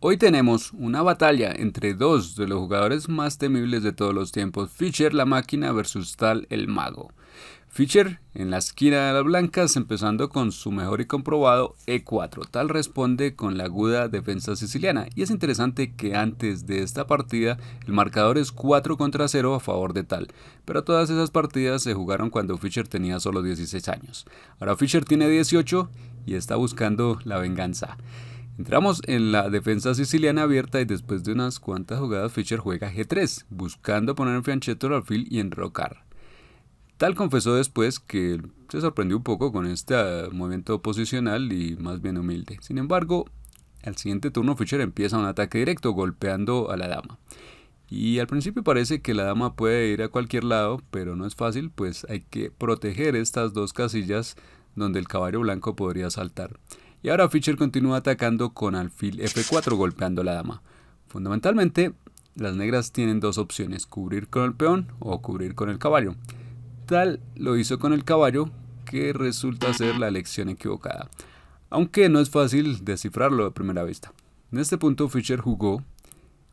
Hoy tenemos una batalla entre dos de los jugadores más temibles de todos los tiempos, Fischer la máquina versus Tal el mago. Fischer en la esquina de las blancas, empezando con su mejor y comprobado E4. Tal responde con la aguda defensa siciliana. Y es interesante que antes de esta partida el marcador es 4-0 a favor de Tal. Pero todas esas partidas se jugaron cuando Fischer tenía solo 16 años. Ahora Fischer tiene 18 y está buscando la venganza. Entramos en la defensa siciliana abierta y después de unas cuantas jugadas Fischer juega G3, buscando poner en fianchetto el alfil y enrocar. Tal confesó después que se sorprendió un poco con este movimiento posicional y más bien humilde. Sin embargo, al siguiente turno Fischer empieza un ataque directo golpeando a la dama. Y al principio parece que la dama puede ir a cualquier lado, pero no es fácil, pues hay que proteger estas dos casillas donde el caballo blanco podría saltar. Y ahora Fischer continúa atacando con alfil F4 golpeando a la dama. Fundamentalmente, las negras tienen dos opciones, cubrir con el peón o cubrir con el caballo. Tal lo hizo con el caballo, que resulta ser la elección equivocada, aunque no es fácil descifrarlo a primera vista. En este punto Fischer jugó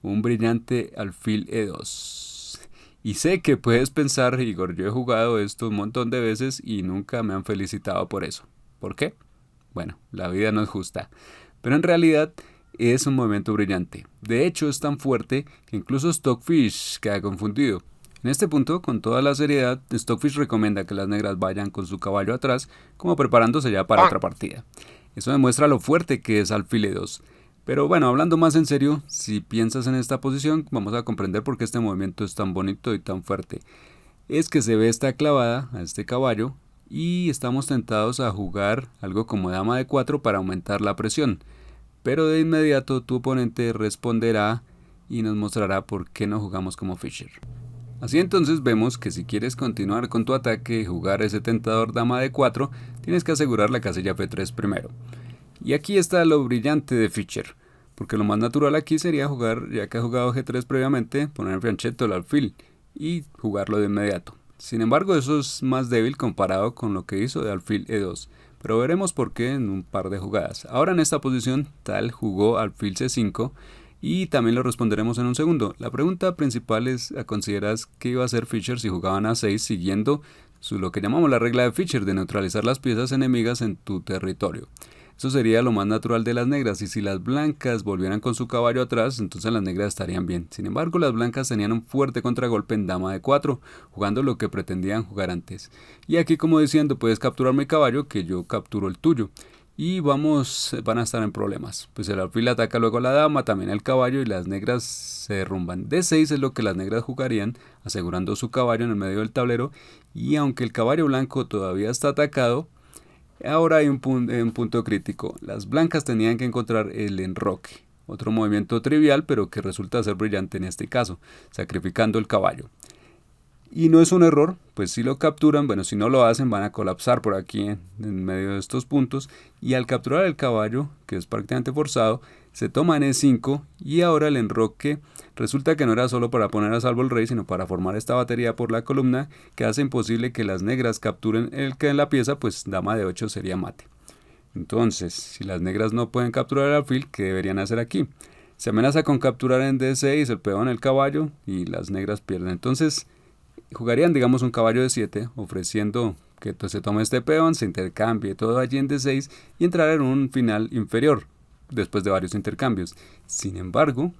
un brillante alfil E2. Y sé que puedes pensar, Igor, yo he jugado esto un montón de veces y nunca me han felicitado por eso. ¿Por qué? Bueno, la vida no es justa, pero en realidad es un movimiento brillante. De hecho, es tan fuerte que incluso Stockfish queda confundido. En este punto, con toda la seriedad, Stockfish recomienda que las negras vayan con su caballo atrás, como preparándose ya para otra partida. Eso demuestra lo fuerte que es alfil E2. Pero bueno, hablando más en serio, si piensas en esta posición, vamos a comprender por qué este movimiento es tan bonito y tan fuerte. Es que se ve esta clavada a este caballo y estamos tentados a jugar algo como dama de 4 para aumentar la presión. Pero de inmediato tu oponente responderá y nos mostrará por qué no jugamos como Fischer. Así entonces vemos que si quieres continuar con tu ataque y jugar ese tentador dama de 4, tienes que asegurar la casilla F3 primero. Y aquí está lo brillante de Fischer, porque lo más natural aquí sería jugar, ya que ha jugado G3 previamente, poner en fianchetto el alfil y jugarlo de inmediato. Sin embargo, eso es más débil comparado con lo que hizo de alfil E2, pero veremos por qué en un par de jugadas. Ahora en esta posición, Tal jugó alfil C5 y también lo responderemos en un segundo. La pregunta principal es, ¿consideras qué iba a hacer Fischer si jugaban A6 siguiendo lo que llamamos la regla de Fischer de neutralizar las piezas enemigas en tu territorio? Eso sería lo más natural de las negras, y si las blancas volvieran con su caballo atrás, entonces las negras estarían bien. Sin embargo, las blancas tenían un fuerte contragolpe en dama de 4, jugando lo que pretendían jugar antes. Y aquí, como diciendo, puedes capturar mi caballo, que yo capturo el tuyo. Y van a estar en problemas. Pues el alfil ataca luego a la dama, también el caballo, y las negras se derrumban. D6 es lo que las negras jugarían, asegurando su caballo en el medio del tablero. Y aunque el caballo blanco todavía está atacado, ahora hay un punto crítico. Las blancas tenían que encontrar el enroque, otro movimiento trivial pero que resulta ser brillante en este caso, sacrificando el caballo. Y no es un error, pues si lo capturan, bueno, si no lo hacen van a colapsar por aquí en medio de estos puntos, y al capturar el caballo, que es prácticamente forzado, se toma en E5 y ahora el enroque resulta que no era solo para poner a salvo el rey, sino para formar esta batería por la columna que hace imposible que las negras capturen el que en la pieza, pues dama de 8 sería mate. Entonces, si las negras no pueden capturar el alfil, ¿qué deberían hacer aquí? Se amenaza con capturar en D6 el peón, el caballo, y las negras pierden. Entonces jugarían, digamos, un caballo de 7, ofreciendo que se tome este peón, se intercambie todo allí en D6 y entrar en un final inferior después de varios intercambios. Sin embargo,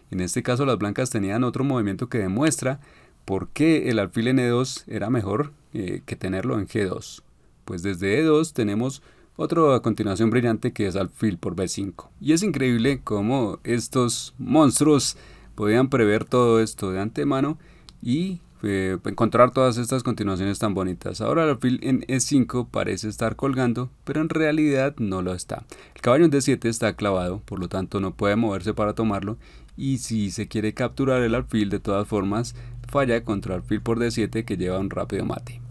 en este caso las blancas tenían otro movimiento que demuestra por qué el alfil en E2 era mejor que tenerlo en G2. Pues desde E2 tenemos otro a continuación brillante, que es alfil por B5. Y es increíble cómo estos monstruos podían prever todo esto de antemano y encontrar todas estas continuaciones tan bonitas. Ahora el alfil en E5 parece estar colgando, pero en realidad no lo está. El caballo en D7 está clavado, por lo tanto no puede moverse para tomarlo, y si se quiere capturar el alfil, de todas formas falla contra alfil por D7, que lleva un rápido mate.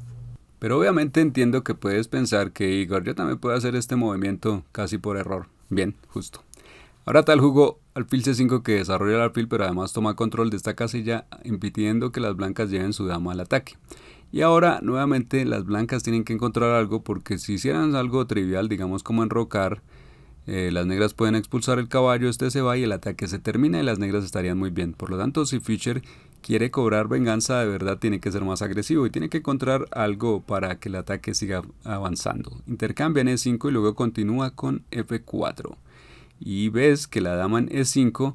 Pero obviamente entiendo que puedes pensar que Igor, yo también puedo hacer este movimiento casi por error. Bien, justo. Ahora Tal jugó alfil C5, que desarrolla el alfil, pero además toma control de esta casilla, impidiendo que las blancas lleven su dama al ataque. Y ahora nuevamente las blancas tienen que encontrar algo, porque si hicieran algo trivial, digamos como enrocar, las negras pueden expulsar el caballo, este se va y el ataque se termina y las negras estarían muy bien. Por lo tanto, si Fischer quiere cobrar venganza, de verdad tiene que ser más agresivo y tiene que encontrar algo para que el ataque siga avanzando. Intercambia en E5 y luego continúa con F4. Y ves que la dama en E5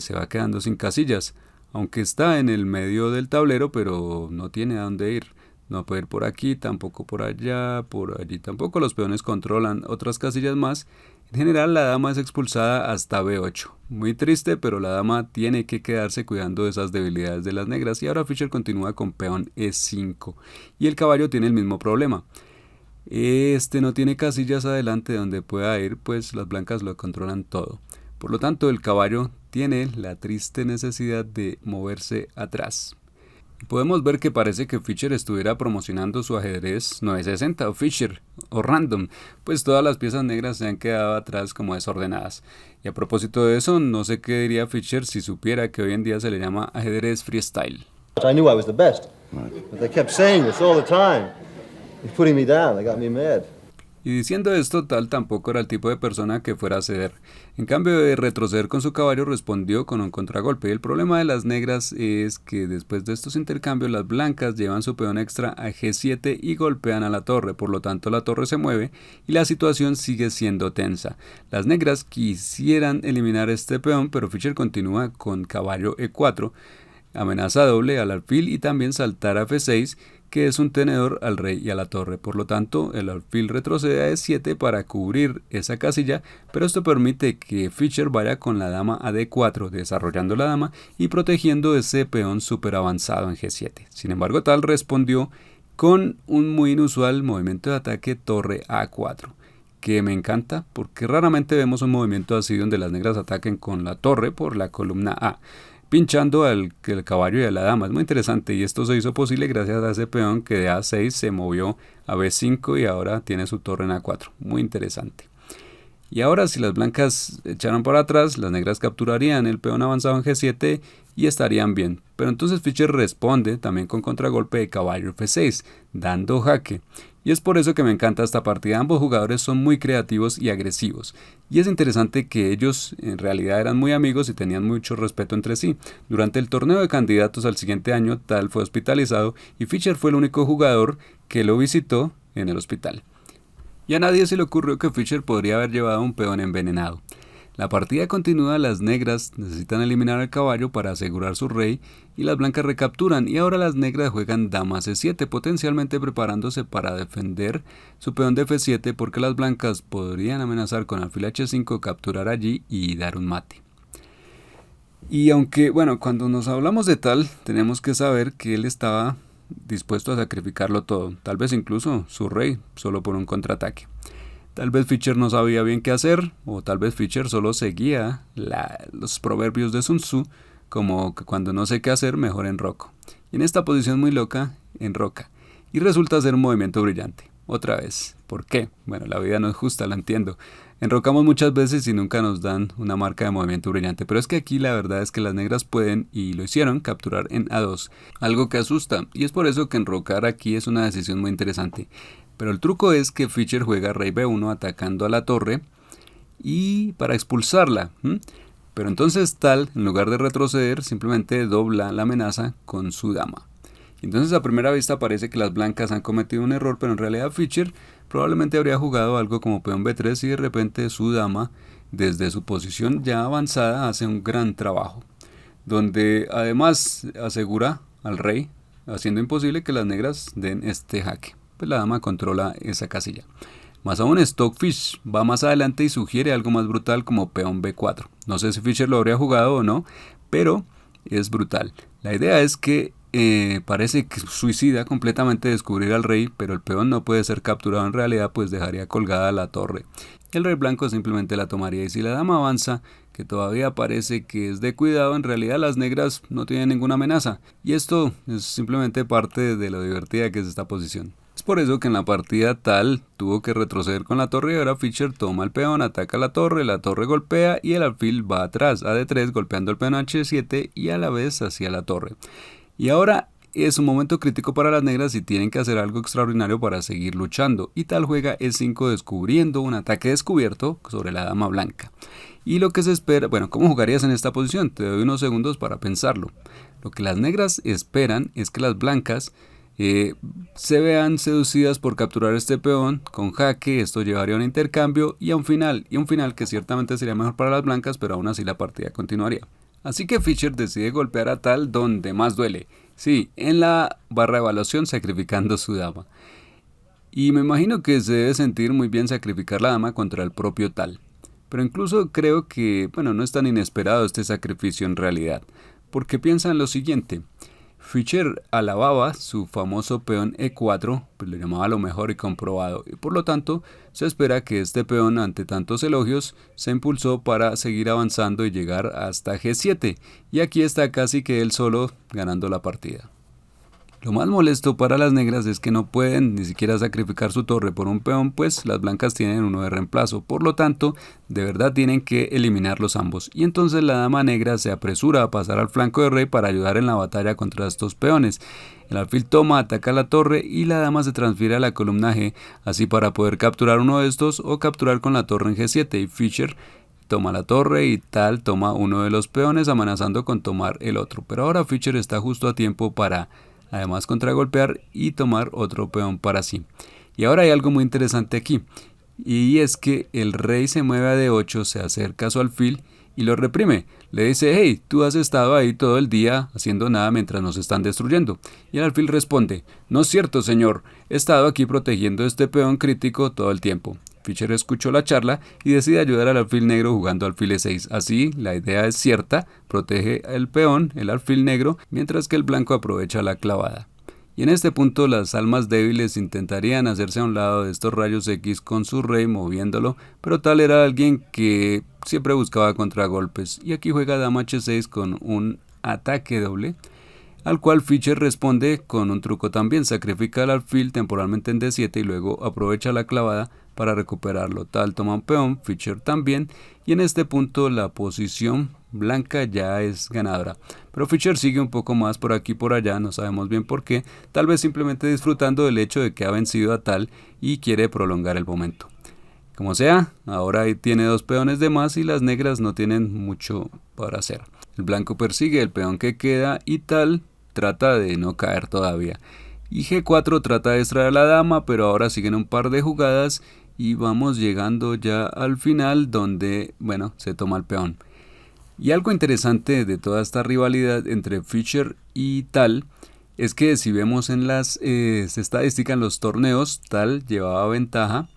se va quedando sin casillas, aunque está en el medio del tablero, pero no tiene a dónde ir. No puede ir por aquí, tampoco por allá, por allí tampoco. Los peones controlan otras casillas más. En general, la dama es expulsada hasta B8. Muy triste, pero la dama tiene que quedarse cuidando de esas debilidades de las negras. Y ahora Fischer continúa con peón E5. Y el caballo tiene el mismo problema. Este no tiene casillas adelante donde pueda ir, pues las blancas lo controlan todo. Por lo tanto, el caballo tiene la triste necesidad de moverse atrás. Podemos ver que parece que Fischer estuviera promocionando su ajedrez 960 o Fischer o random, pues todas las piezas negras se han quedado atrás como desordenadas. Y a propósito de eso, no sé qué diría Fischer si supiera que hoy en día se le llama ajedrez freestyle. I knew I was the best, but they kept saying this all the time. They're putting me down, they got me mad. Y diciendo esto, Tal tampoco era el tipo de persona que fuera a ceder. En cambio de retroceder con su caballo, respondió con un contragolpe. El problema de las negras es que después de estos intercambios, las blancas llevan su peón extra a G7 y golpean a la torre. Por lo tanto, la torre se mueve y la situación sigue siendo tensa. Las negras quisieran eliminar este peón, pero Fischer continúa con caballo E4. Amenaza doble al alfil y también saltar a F6, que es un tenedor al rey y a la torre. Por lo tanto, el alfil retrocede a E7 para cubrir esa casilla, pero esto permite que Fischer vaya con la dama a D4, desarrollando la dama y protegiendo ese peón súper avanzado en G7. Sin embargo, Tal respondió con un muy inusual movimiento de ataque torre A4, que me encanta porque raramente vemos un movimiento así donde las negras ataquen con la torre por la columna A, pinchando al caballo y a la dama. Es muy interesante y esto se hizo posible gracias a ese peón que de A6 se movió a B5 y ahora tiene su torre en A4. Muy interesante. Y ahora si las blancas echaran para atrás, las negras capturarían el peón avanzado en G7 y estarían bien. Pero entonces Fischer responde también con contragolpe de caballo F6, dando jaque. Y es por eso que me encanta esta partida. Ambos jugadores son muy creativos y agresivos. Y es interesante que ellos en realidad eran muy amigos y tenían mucho respeto entre sí. Durante el torneo de candidatos al siguiente año, Tal fue hospitalizado y Fischer fue el único jugador que lo visitó en el hospital. Y a nadie se le ocurrió que Fischer podría haber llevado un peón envenenado. La partida continúa, las negras necesitan eliminar al caballo para asegurar su rey y las blancas recapturan y ahora las negras juegan dama C7, potencialmente preparándose para defender su peón de F7 porque las blancas podrían amenazar con alfil H5, capturar allí y dar un mate. Y aunque, bueno, cuando nos hablamos de Tal, tenemos que saber que él estaba dispuesto a sacrificarlo todo, tal vez incluso su rey, solo por un contraataque. Tal vez Fischer no sabía bien qué hacer, o tal vez Fischer solo seguía los proverbios de Sun Tzu, como que cuando no sé qué hacer, mejor enroco. Y en esta posición muy loca, enroca. Y resulta ser un movimiento brillante. Otra vez. ¿Por qué? Bueno, la vida no es justa, la entiendo. Enrocamos muchas veces y nunca nos dan una marca de movimiento brillante. Pero es que aquí la verdad es que las negras pueden, y lo hicieron, capturar en A2. Algo que asusta. Y es por eso que enrocar aquí es una decisión muy interesante. Pero el truco es que Fischer juega rey B1 atacando a la torre y para expulsarla. Pero entonces Tal, en lugar de retroceder, simplemente dobla la amenaza con su dama. Entonces a primera vista parece que las blancas han cometido un error, pero en realidad Fischer probablemente habría jugado algo como peón B3 y de repente su dama, desde su posición ya avanzada, hace un gran trabajo, donde además asegura al rey, haciendo imposible que las negras den este jaque. Pues la dama controla esa casilla. Más aún, Stockfish va más adelante y sugiere algo más brutal como peón B4. No sé si Fischer lo habría jugado o no, pero es brutal. La idea es que parece que suicida completamente descubrir al rey, pero el peón no puede ser capturado en realidad, pues dejaría colgada la torre. El rey blanco simplemente la tomaría y si la dama avanza, que todavía parece que es de cuidado, en realidad las negras no tienen ninguna amenaza. Y esto es simplemente parte de lo divertida que es esta posición. Es por eso que en la partida Tal tuvo que retroceder con la torre y ahora Fischer toma el peón, ataca la torre golpea y el alfil va atrás a D3 golpeando el peón H7 y a la vez hacia la torre. Y ahora es un momento crítico para las negras y tienen que hacer algo extraordinario para seguir luchando, y tal juega E5 descubriendo un ataque descubierto sobre la dama blanca. Y lo que se espera, bueno, ¿cómo jugarías en esta posición? Te doy unos segundos para pensarlo. Lo que las negras esperan es que las blancas se vean seducidas por capturar este peón con jaque. Esto llevaría a un intercambio y a un final que ciertamente sería mejor para las blancas, pero aún así la partida continuaría. Así que Fischer decide golpear a tal donde más duele, sí, en la barra de evaluación, sacrificando su dama. Y me imagino que se debe sentir muy bien sacrificar la dama contra el propio tal. Pero incluso creo que, bueno, no es tan inesperado este sacrificio en realidad, porque piensa en lo siguiente. Fischer alababa su famoso peón E4, pues lo llamaba lo mejor y comprobado, y por lo tanto se espera que este peón, ante tantos elogios, se impulsó para seguir avanzando y llegar hasta G7, y aquí está casi que él solo ganando la partida. Lo más molesto para las negras es que no pueden ni siquiera sacrificar su torre por un peón, pues las blancas tienen uno de reemplazo, por lo tanto, de verdad tienen que eliminarlos ambos, y entonces la dama negra se apresura a pasar al flanco de rey para ayudar en la batalla contra estos peones. El alfil toma, ataca la torre y la dama se transfiere a la columna G, así para poder capturar uno de estos o capturar con la torre en G7, y Fischer toma la torre y tal toma uno de los peones amenazando con tomar el otro, pero ahora Fischer está justo a tiempo para además contragolpear y tomar otro peón para sí. Y ahora hay algo muy interesante aquí, y es que el rey se mueve a D8, se acerca a su alfil y lo reprime. Le dice: hey, tú has estado ahí todo el día haciendo nada mientras nos están destruyendo. Y el alfil responde: no es cierto, señor, he estado aquí protegiendo este peón crítico todo el tiempo. Fischer escuchó la charla y decide ayudar al alfil negro jugando alfil E6. Así, la idea es cierta, protege el peón, el alfil negro, mientras que el blanco aprovecha la clavada. Y en este punto las almas débiles intentarían hacerse a un lado de estos rayos X con su rey moviéndolo, pero tal era alguien que siempre buscaba contragolpes. Y aquí juega dama H6 con un ataque doble, al cual Fischer responde con un truco también. Sacrifica al alfil temporalmente en D7 y luego aprovecha la clavada para recuperarlo. Tal toma un peón, Fischer también, y en este punto la posición blanca ya es ganadora. Pero Fischer sigue un poco más por aquí y por allá, no sabemos bien por qué, tal vez simplemente disfrutando del hecho de que ha vencido a tal y quiere prolongar el momento. Como sea, ahora tiene dos peones de más y las negras no tienen mucho para hacer. El blanco persigue el peón que queda y tal trata de no caer todavía. Y G4 trata de extraer a la dama, pero ahora siguen un par de jugadas y vamos llegando ya al final donde, bueno, se toma el peón. Y algo interesante de toda esta rivalidad entre Fischer y tal es que si vemos en las estadísticas en los torneos, tal llevaba ventaja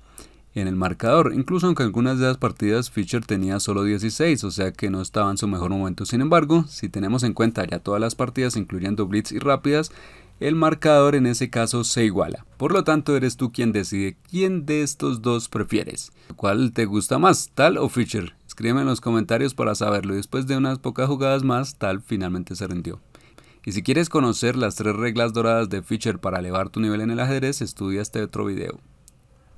en el marcador, incluso aunque algunas de las partidas Fischer tenía solo 16, o sea que no estaba en su mejor momento. Sin embargo, si tenemos en cuenta ya todas las partidas, incluyendo blitz y rápidas, el marcador en ese caso se iguala. Por lo tanto, eres tú quien decide quién de estos dos prefieres. ¿Cuál te gusta más, tal o Fischer? Escríbeme en los comentarios para saberlo. Y después de unas pocas jugadas más, tal finalmente se rindió. Y si quieres conocer las 3 reglas doradas de Fischer para elevar tu nivel en el ajedrez, estudia este otro video.